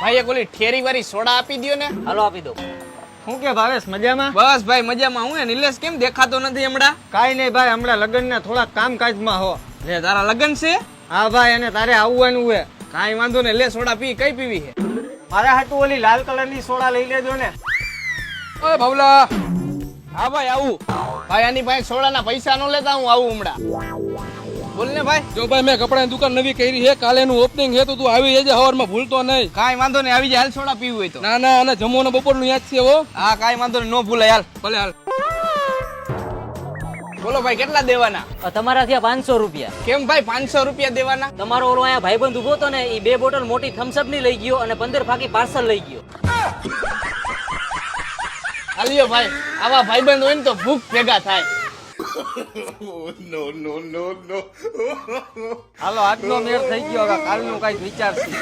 ભાઈ એક ઓલી ઠેરી વાળી સોડા આપી દ્યો ને. હાલો આપી દો. શું કે ભાવેશ મજામાં? બસ ભાઈ મજામાં. હું નિલેશ કેમ દેખાતો નથી હમણાં? કાઈ નહીં ભાઈ, હમણાં લગ્નના થોડા કામકાજમાં હો. લે તારા લગન છે? હા ભાઈ, અને તારે આવવાનું હે. કાઈ વાંધો ને, લે સોડા પી. કઈ પીવી છે? મારા હાટુ ઓલી લાલ કલરની સોડા લઈ લેજો ને. ઓય ભાવલા. હા ભાઈ આવું. ભાઈ આની પાસે સોડાના પૈસા ન લેતા, હું આવું હમણાં. બોલ ને ભાઈ. જો ભાઈ મેં કપડાની દુકાન નવી કરી છે, કાલે એનું ઓપનિંગ છે, તો તું આવી જજે સવારમાં, ભૂલતો નહીં. કાઈ વાંધો નહીં, આવી જાય. હાલ સોડા પીવું હોય તો. ના ના, અને જમવાનું બપોરનું યાદ છે હો. હા કાઈ વાંધો નહીં, નો ભૂલાય. હાલ ભલે હાલ. બોલો ભાઈ કેટલા દેવાના? તમારા થયા 500 રૂપિયા. કેમ ભાઈ 500 રૂપિયા દેવાના? તમારો ઓલો અહીંયા ભાઈબંધ ઉભો હતો ને, એ 2 બોટલ મોટી થમ્સઅપ ની લઈ ગયો અને 15 ફાકી પાર્સલ લઈ ગયો. હાલ્યો ભાઈ, આવા ભાઈબંધ હોય ને તો ભૂખ ભેગા થાય. હાલો આજનો મેળ થઈ ગયો, હવે કાલનું કઈક વિચારશું.